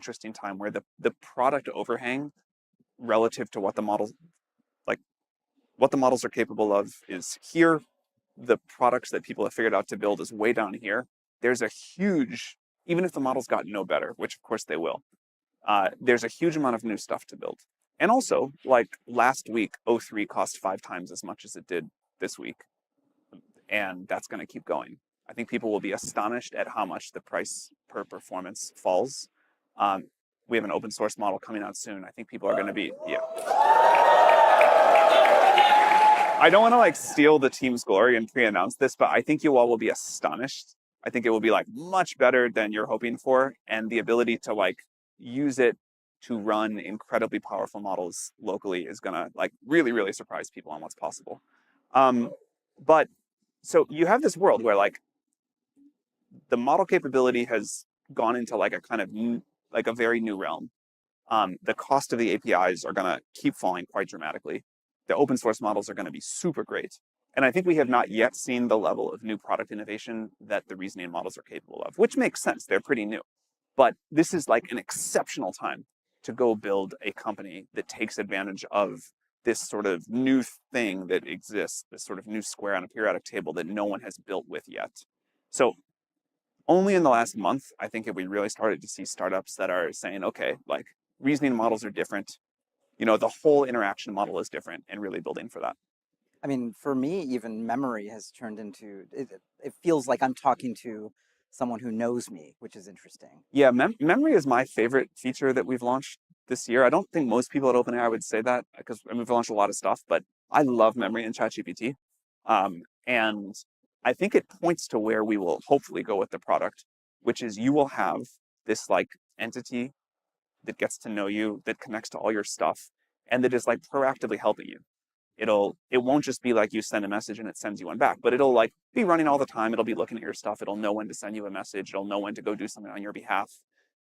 interesting time where the product overhang relative to what the models like what the models are capable of is here. The products that people have figured out to build is way down here. There's a huge, even if the models got no better, which of course they will, there's a huge amount of new stuff to build. And also, like last week, O3 cost 5 times as much as it did this week. And that's going to keep going. I think people will be astonished at how much the price per performance falls. We have an open source model coming out soon. I think people are going to be, yeah. I don't want to like steal the team's glory and pre-announce this, but I think you all will be astonished. I think it will be like much better than you're hoping for, and the ability to like use it to run incredibly powerful models locally is gonna like really, really surprise people on what's possible. But so you have this world where like the model capability has gone into like a kind of like a very new realm. The cost of the APIs are gonna keep falling quite dramatically. The open source models are gonna be super great. And I think we have not yet seen the level of new product innovation that the reasoning models are capable of, which makes sense, they're pretty new. But this is like an exceptional time to go build a company that takes advantage of this sort of new thing that exists, this sort of new square on a periodic table that no one has built with yet. So only in the last month, I think we really started to see startups that are saying, okay, like reasoning models are different. You know, the whole interaction model is different, and really building for that. I mean, for me, even memory has turned into, it feels like I'm talking to someone who knows me, which is interesting. Yeah, memory is my favorite feature that we've launched this year. I don't think most people at OpenAI would say that because I mean, we've launched a lot of stuff, but I love memory in ChatGPT. And I think it points to where we will hopefully go with the product, which is you will have this like entity that gets to know you, that connects to all your stuff, and that is like proactively helping you. It won't just be like you send a message and it sends you one back, but it'll like be running all the time. It'll be looking at your stuff. It'll know when to send you a message. It'll know when to go do something on your behalf.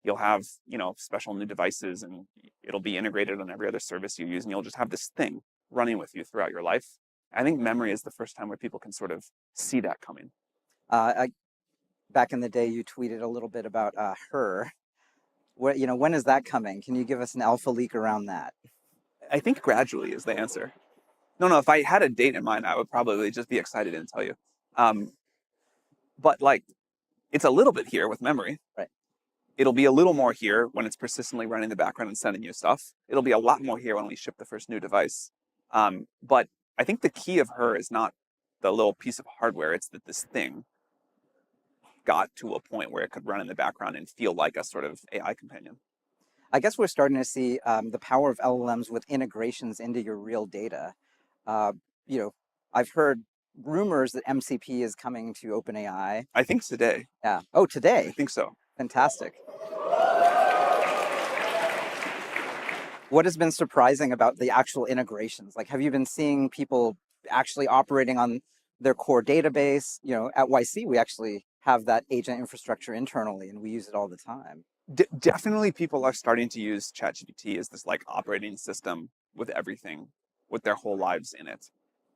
You'll have, you know, special new devices, and it'll be integrated on every other service you use, and you'll just have this thing running with you throughout your life. I think memory is the first time where people can sort of see that coming. Back in the day, you tweeted a little bit about her. When is that coming? Can you give us an alpha leak around that? I think gradually is the answer. No, if I had a date in mind, I would probably just be excited and tell you. But like, it's a little bit here with memory. Right. It'll be a little more here when it's persistently running in the background and sending you stuff. It'll be a lot more here when we ship the first new device. But I think the key of her is not the little piece of hardware. It's that this thing got to a point where it could run in the background and feel like a sort of AI companion. I guess we're starting to see the power of LLMs with integrations into your real data. Uh, you know, I've heard rumors that MCP is coming to OpenAI. I think today. Yeah. Oh, today. I think so. Fantastic. What has been surprising about the actual integrations? Like, have you been seeing people actually operating on their core database? You know, at YC, we actually have that agent infrastructure internally, and we use it all the time. Definitely people are starting to use ChatGPT as this like operating system with everything, with their whole lives in it.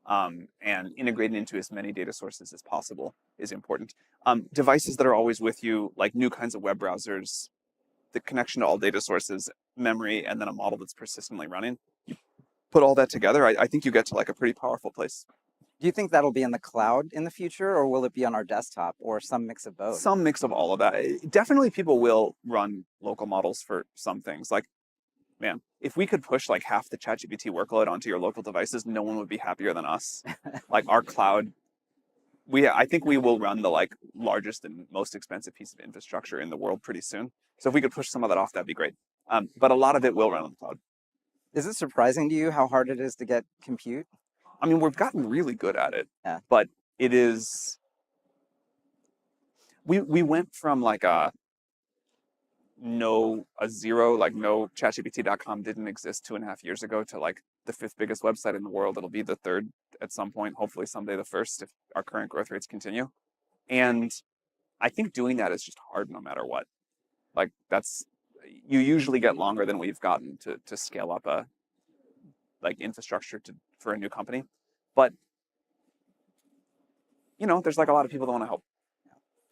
And integrating into as many data sources as possible is important. Devices that are always with you, like new kinds of web browsers, the connection to all data sources, memory, and then a model that's persistently running. You put all that together, I think you get to like a pretty powerful place. Do you think that'll be in the cloud in the future, or will it be on our desktop, or some mix of both? Some mix of all of that. Definitely people will run local models for some things. Like, man, if we could push like half the ChatGPT workload onto your local devices, no one would be happier than us. Like our cloud, I think we will run the like largest and most expensive piece of infrastructure in the world pretty soon. So if we could push some of that off, that'd be great. But a lot of it will run on the cloud. Is it surprising to you how hard it is to get compute? I mean, we've gotten really good at it, Yeah. but it is, we went from like a zero, like no chatgpt.com didn't exist 2.5 years ago to like the 5th biggest website in the world. It'll be the 3rd at some point, hopefully someday the 1st if our current growth rates continue. And I think doing that is just hard no matter what. Like you usually get longer than we've gotten to scale up a like infrastructure for a new company. But you know, there's like a lot of people that want to help.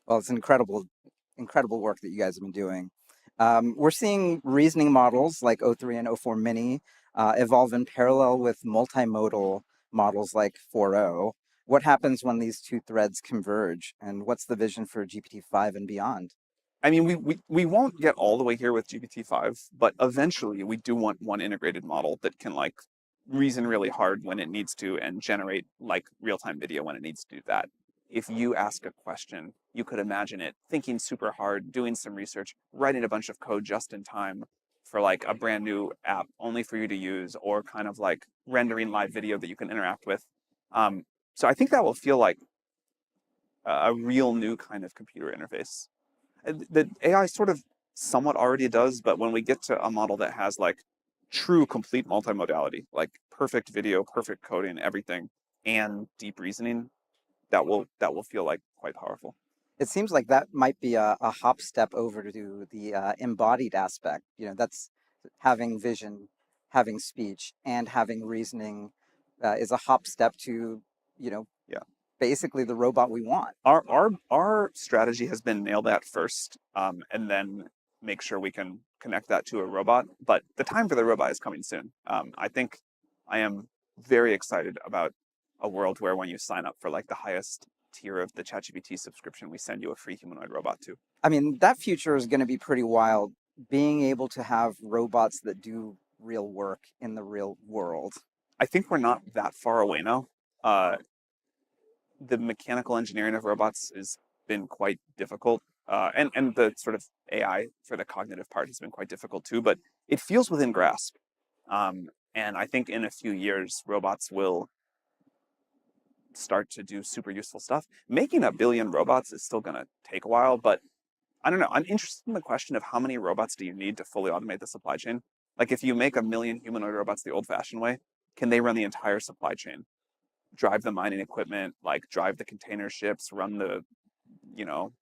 Well, it's incredible work that you guys have been doing. We're seeing reasoning models like O3 and O4 Mini evolve in parallel with multimodal models like 4.0. What happens when these two threads converge, and what's the vision for GPT-5 and beyond? I mean, we won't get all the way here with GPT-5, but eventually we do want one integrated model that can like reason really hard when it needs to and generate like real-time video when it needs to do that. If you ask a question, you could imagine it thinking super hard, doing some research, writing a bunch of code just in time for like a brand new app only for you to use, or kind of like rendering live video that you can interact with. Um, so I think that will feel like a real new kind of computer interface. The AI sort of somewhat already does, but when we get to a model that has like true complete multimodality, like perfect video, perfect coding, everything, and deep reasoning, that will feel like quite powerful. It seems like that might be a hop step over to the embodied aspect. That's having vision, having speech, and having reasoning is a hop step to, you know, Yeah. basically the robot we want. Our strategy has been nail that first, and then make sure we can connect that to a robot. But the time for the robot is coming soon. I think I am very excited about a world where when you sign up for like the highest tier of the ChatGPT subscription, we send you a free humanoid robot too. I mean, that future is going to be pretty wild, being able to have robots that do real work in the real world. I think we're not that far away now. Uh, the mechanical engineering of robots has been quite difficult, and the sort of AI for the cognitive part has been quite difficult too. But it feels within grasp, and I think in a few years robots will start to do super useful stuff. Making a billion robots is still going to take a while, but I don't know. I'm interested in the question of how many robots do you need to fully automate the supply chain? Like if you make a million humanoid robots the old-fashioned way, can they run the entire supply chain? Drive the mining equipment, like drive the container ships, run the,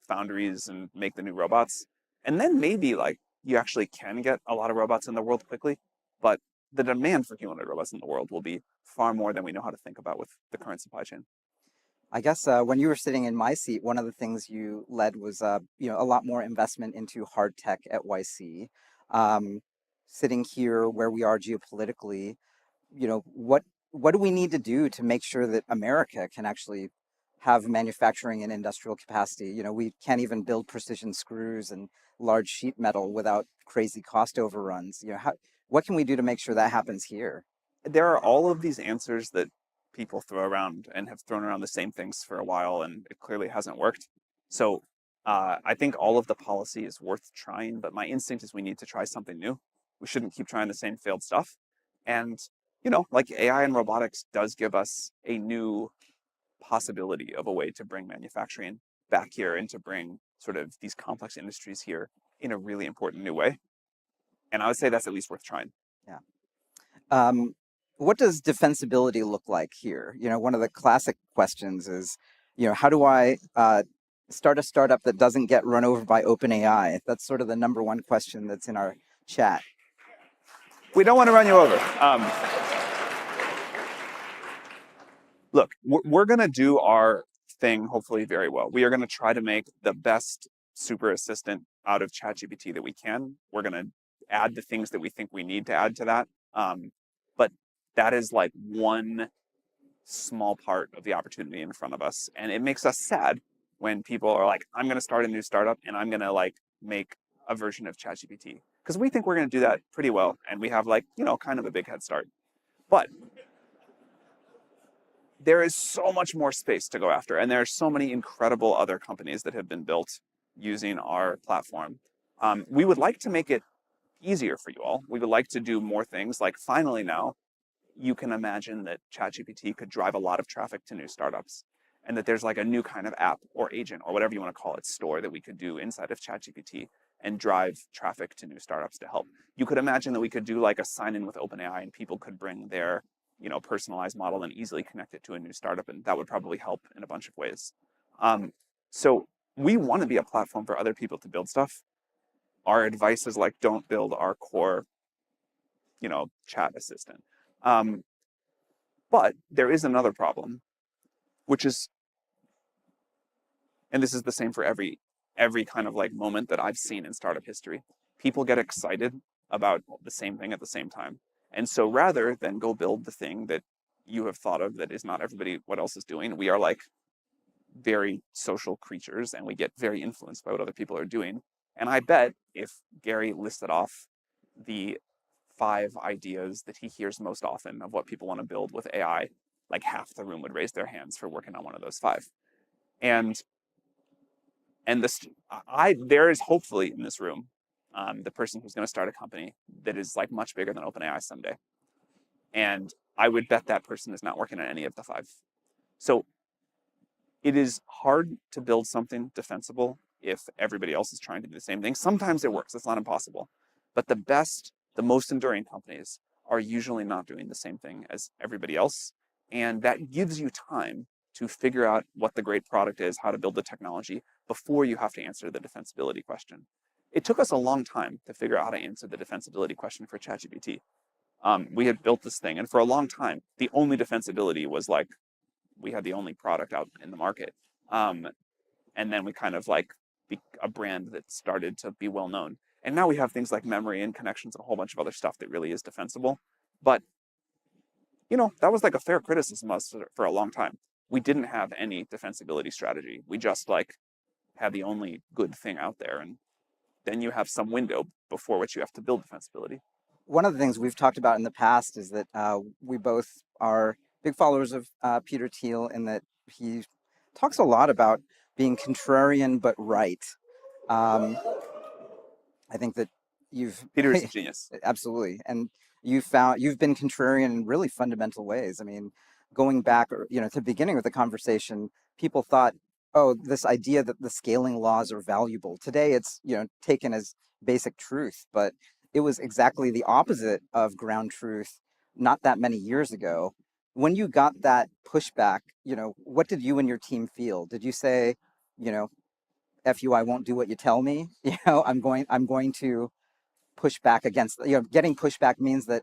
foundries and make the new robots. And then maybe like you actually can get a lot of robots in the world quickly, but the demand for humanoid robots in the world will be far more than we know how to think about with the current supply chain. I guess when you were sitting in my seat, one of the things you led was a lot more investment into hard tech at YC. Um, Sitting here where we are geopolitically, what do we need to do to make sure that America can actually have manufacturing and industrial capacity? We can't even build precision screws and large sheet metal without crazy cost overruns. What can we do to make sure that happens here? There are all of these answers that people throw around and have thrown around the same things for a while, and it clearly hasn't worked. So I think all of the policy is worth trying, but my instinct is we need to try something new. We shouldn't keep trying the same failed stuff. And, like AI and robotics does give us a new possibility of a way to bring manufacturing back here and to bring sort of these complex industries here in a really important new way. And I would say that's at least worth trying. Yeah. Um, what does defensibility look like here? One of the classic questions is, how do I start a startup that doesn't get run over by OpenAI? That's sort of the number one question that's in our chat. We don't want to run you over. Look, we're going to do our thing hopefully very well. We are going to try to make the best super assistant out of ChatGPT that we can. We're going to add the things that we think we need to add to that. But that is like one small part of the opportunity in front of us. And it makes us sad when people are like, I'm going to start a new startup and I'm going to like make a version of ChatGPT. Because we think we're going to do that pretty well. And we have like, kind of a big head start. But there is so much more space to go after. And there are so many incredible other companies that have been built using our platform. We would like to make it easier for you all. We would like to do more things. Like finally now, you can imagine that ChatGPT could drive a lot of traffic to new startups, and that there's like a new kind of app or agent or whatever you want to call it, store that we could do inside of ChatGPT and drive traffic to new startups to help. You could imagine that we could do like a sign in with OpenAI and people could bring their personalized model and easily connect it to a new startup, and that would probably help in a bunch of ways. So we want to be a platform for other people to build stuff. Our advice is like, don't build our core, chat assistant. But there is another problem, which is, and this is the same for every kind of like moment that I've seen in startup history. people get excited about the same thing at the same time. And so rather than go build the thing that you have thought of that is not everybody what else is doing, we are like very social creatures and we get very influenced by what other people are doing. And I bet if Gary listed off the 5 ideas that he hears most often of what people want to build with AI, like half the room would raise their hands for working on one of those 5. And this, there is hopefully in this room, the person who's going to start a company that is like much bigger than OpenAI someday. And I would bet that person is not working on any of the 5. So it is hard to build something defensible if everybody else is trying to do the same thing. Sometimes it works, it's not impossible. But the best, the most enduring companies are usually not doing the same thing as everybody else. And that gives you time to figure out what the great product is, how to build the technology before you have to answer the defensibility question. It took us a long time to figure out how to answer the defensibility question for ChatGPT. We had built this thing, and for a long time, the only defensibility was like, we had the only product out in the market. And then we kind of like be a brand that started to be well known. And now we have things like memory and connections and a whole bunch of other stuff that really is defensible. But, that was like a fair criticism of us for a long time. We didn't have any defensibility strategy. We just like had the only good thing out there. And then you have some window before which you have to build defensibility. One of the things we've talked about in the past is that we both are big followers of Peter Thiel, in that he talks a lot about being contrarian but right. Um, I think that you've Peter is a genius. absolutely, and you've been contrarian in really fundamental ways. I mean, going back, to the beginning of the conversation, people thought, oh, this idea that the scaling laws are valuable. Today, it's taken as basic truth, but it was exactly the opposite of ground truth not that many years ago. When you got that pushback, what did you and your team feel? Did you say, F you, I won't do what you tell me? I'm going to push back against, getting pushback means that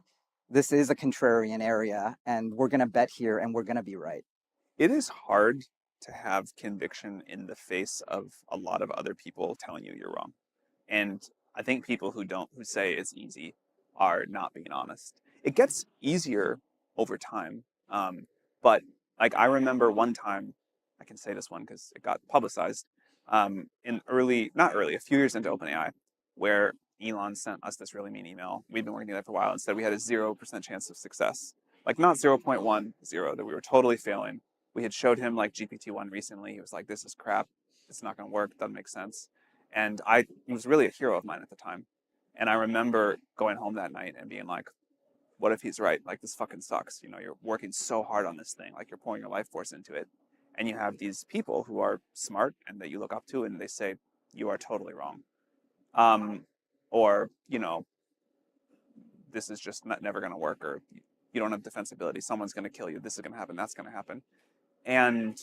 this is a contrarian area and we're going to bet here and we're going to be right. It is hard to have conviction in the face of a lot of other people telling you you're wrong. And I think people who say it's easy are not being honest. It gets easier over time. But like I remember one time, I can say this one because it got publicized, a few years into OpenAI, where Elon sent us this really mean email. We'd been working together for a while and said we had a 0% chance of success. Like not 0.10, that we were totally failing. We had showed him like GPT-1 recently. He was like, this is crap. It's not going to work. Doesn't make sense. And he was really a hero of mine at the time. And I remember going home that night and being like, what if he's right? Like, this fucking sucks. You're working so hard on this thing. Like, you're pouring your life force into it. And you have these people who are smart and that you look up to and they say, you are totally wrong. Or, this is just never going to work, or you don't have defensibility. Someone's going to kill you. This is going to happen. That's going to happen. And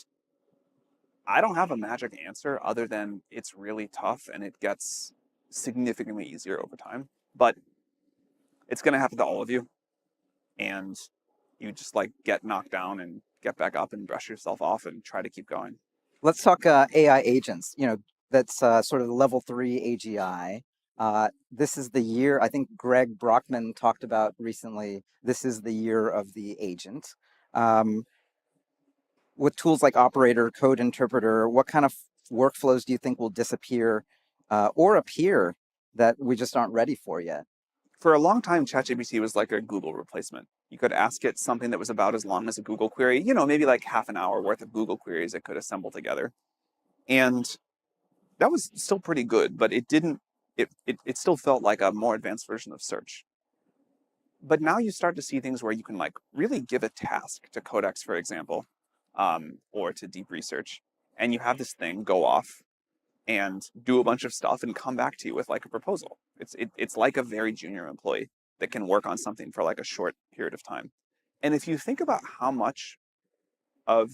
I don't have a magic answer other than it's really tough and it gets significantly easier over time. But it's going to happen to all of you. And you just like get knocked down and get back up and brush yourself off and try to keep going. Let's talk AI agents. That's sort of the level 3 AGI. This is the year, I think Greg Brockman talked about recently, this is the year of the agent. With tools like Operator, Code Interpreter, what kind of workflows do you think will disappear or appear that we just aren't ready for yet? For a long time, ChatGPT was like a Google replacement. You could ask it something that was about as long as a Google query, maybe like half an hour worth of Google queries it could assemble together. And that was still pretty good, but it still felt like a more advanced version of search. But now you start to see things where you can like really give a task to Codex, for example, or to deep research, and you have this thing go off and do a bunch of stuff and come back to you with like a proposal. It's like a very junior employee that can work on something for like a short period of time. And if you think about how much of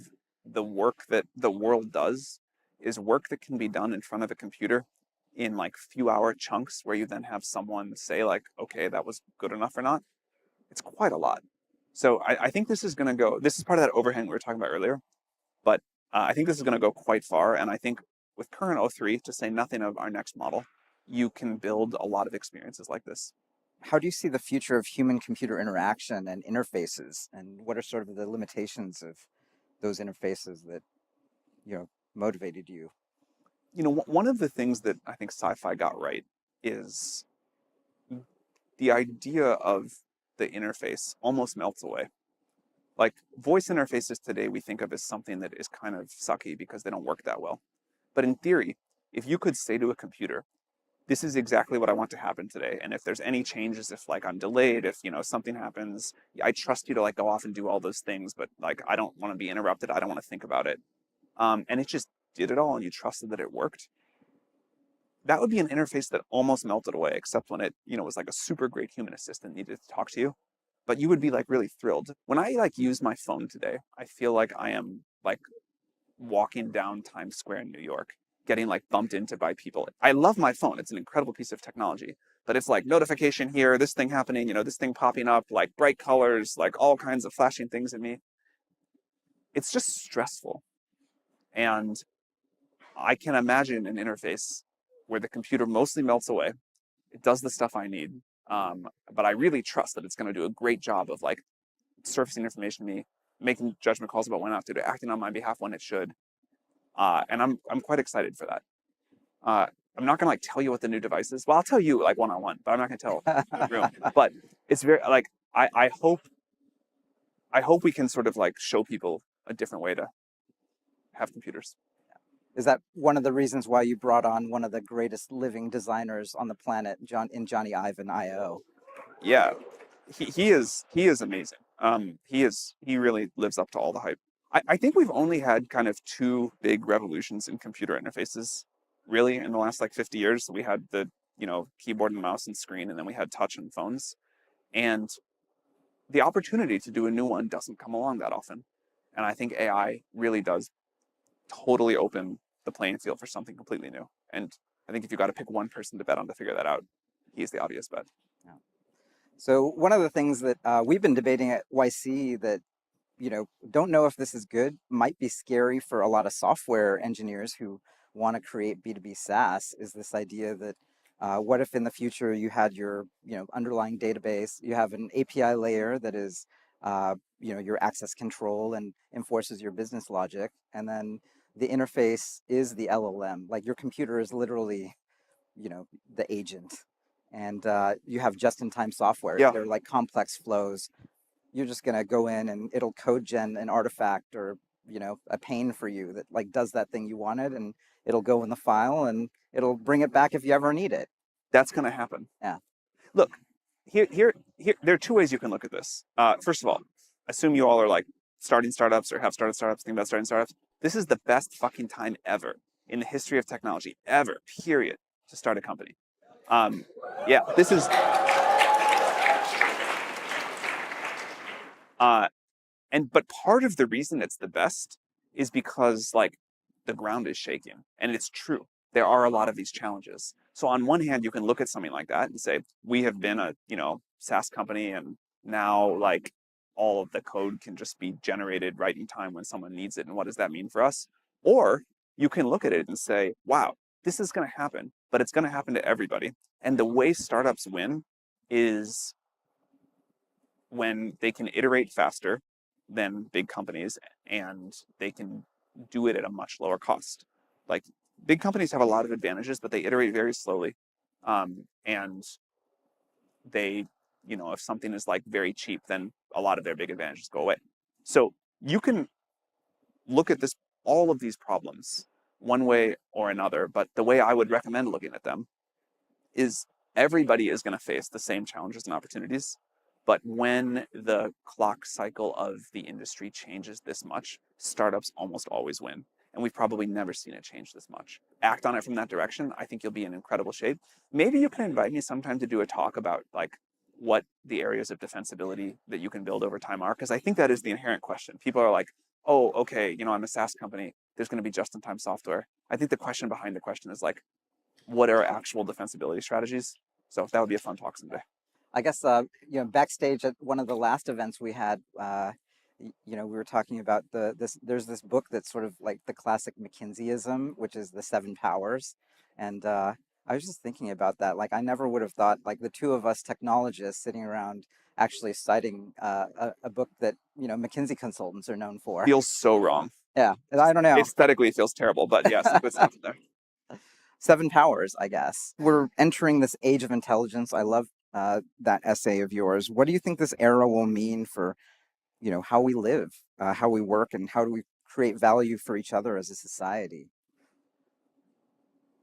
the work that the world does is work that can be done in front of a computer in like few hour chunks where you then have someone say like, okay, that was good enough or not, it's quite a lot. So I think this is going to go, this is part of that overhang we were talking about earlier, but I think this is going to go quite far. And I think with current O3, to say nothing of our next model, you can build a lot of experiences like this. How do you see the future of human computer interaction and interfaces? And what are sort of the limitations of those interfaces that, motivated you? One of the things that I think sci-fi got right is the idea of the interface almost melts away. Like voice interfaces today, we think of as something that is kind of sucky because they don't work that well. But in theory, if you could say to a computer, this is exactly what I want to happen today. And if there's any changes, if like I'm delayed, if something happens, I trust you to like go off and do all those things, but like I don't want to be interrupted. I don't want to think about it. And it just did it all and you trusted that it worked. That would be an interface that almost melted away, except when it, was like a super great human assistant needed to talk to you. But you would be like really thrilled. When I like use my phone today, I feel like I am like walking down Times Square in New York, getting like bumped into by people. I love my phone. It's an incredible piece of technology, but it's like notification here, this thing happening, this thing popping up, like bright colors, like all kinds of flashing things at me. It's just stressful. And I can imagine an interface where the computer mostly melts away. It does the stuff I need. But I really trust that it's going to do a great job of like surfacing information to me, making judgment calls about when not to do, acting on my behalf when it should. And I'm quite excited for that. I'm not gonna like tell you what the new device is. Well, I'll tell you like one-on-one, but I'm not gonna tell the room. But it's very like I hope we can sort of like show people a different way to have computers. Is that one of the reasons why you brought on one of the greatest living designers on the planet, Johnny Ive and IO? Yeah, he is amazing. He really lives up to all the hype. I think we've only had kind of two big revolutions in computer interfaces, really, in the last like 50 years. We had the keyboard and mouse and screen, and then we had touch and phones. And the opportunity to do a new one doesn't come along that often. And I think AI really does totally open the playing field for something completely new. And I think if you got to pick one person to bet on to figure that out, he's the obvious bet. Yeah. So one of the things that we've been debating at YC that don't know if this is good, might be scary for a lot of software engineers who want to create B2B SaaS, is this idea that what if in the future you had your underlying database, you have an API layer that is your access control and enforces your business logic, and then the interface is the LLM, like your computer is literally the agent, and you have just-in-time software. Yeah, They're like complex flows. You're just going to go in and it'll code gen an artifact or a pane for you that like does that thing you wanted, and it'll go in the file and it'll bring it back if you ever need it. that's going to happen. Yeah. Look, here, there are two ways you can look at this. First of all, assume you all are like starting startups or have started startups, think about starting startups. This is the best fucking time ever in the history of technology, ever, period, to start a company. Yeah, this is, uh, but part of the reason it's the best is because like the ground is shaking, and it's true. There are a lot of these challenges. So on one hand, you can look at something like that and say, we have been a SaaS company, and now like all of the code can just be generated right in time when someone needs it. And what does that mean for us? Or you can look at it and say, wow, this is going to happen, but it's going to happen to everybody. And the way startups win is when they can iterate faster than big companies and they can do it at a much lower cost. Like big companies have a lot of advantages, but they iterate very slowly. And they, if something is like very cheap, then a lot of their big advantages go away. So you can look at all of these problems one way or another, but the way I would recommend looking at them is everybody is going to face the same challenges and opportunities. But when the clock cycle of the industry changes this much, startups almost always win. And we've probably never seen it change this much. Act on it from that direction. I think you'll be in incredible shape. Maybe you can invite me sometime to do a talk about like what the areas of defensibility that you can build over time are, because I think that is the inherent question. People are like, oh, okay, I'm a SaaS company. There's going to be just-in-time software. I think the question behind the question is like, what are actual defensibility strategies? So that would be a fun talk someday. I guess backstage at one of the last events we had, we were talking about there's this book that's sort of like the classic McKinseyism, which is the seven powers, and I was just thinking about that. Like, I never would have thought, like, the two of us technologists sitting around actually citing a book that, McKinsey consultants are known for. Feels so wrong. Yeah, I don't know. Aesthetically, it feels terrible, but yes, it puts something there. Seven powers, I guess. We're entering this age of intelligence. I love that essay of yours. What do you think this era will mean for, how we live, how we work, and how do we create value for each other as a society?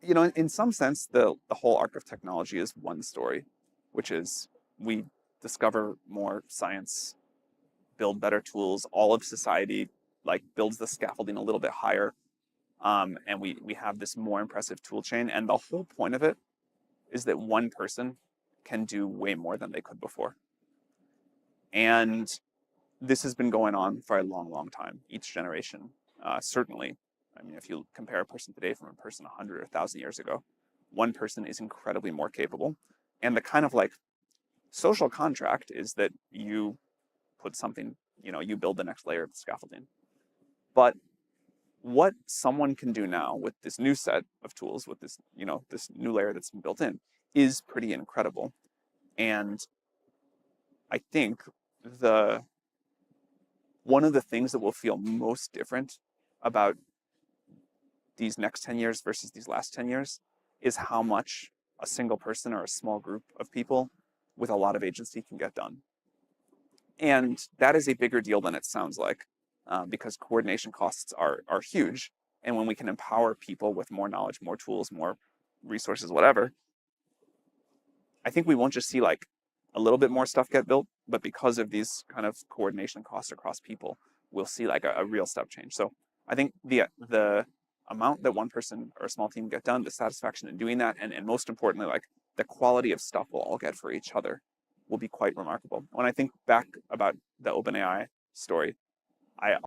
In some sense, the whole arc of technology is one story, which is we discover more science, build better tools, all of society like builds the scaffolding a little bit higher, and we have this more impressive tool chain. And the whole point of it is that one person can do way more than they could before. And this has been going on for a long, long time. Each generation, certainly. I mean, if you compare a person today from a person 100 or 1,000 years ago, one person is incredibly more capable. And the kind of like social contract is that you put something, you build the next layer of the scaffolding. But what someone can do now with this new set of tools, with this, this new layer that's been built in, is pretty incredible. And I think the one of the things that will feel most different about these next 10 years versus these last 10 years is how much a single person or a small group of people with a lot of agency can get done. And that is a bigger deal than it sounds like, because coordination costs are huge. And when we can empower people with more knowledge, more tools, more resources, whatever, I think we won't just see like a little bit more stuff get built, but because of these kind of coordination costs across people, we'll see like a real step change. So I think the amount that one person or a small team get done, the satisfaction in doing that, and most importantly, like the quality of stuff we'll all get for each other will be quite remarkable. When I think back about the OpenAI story, I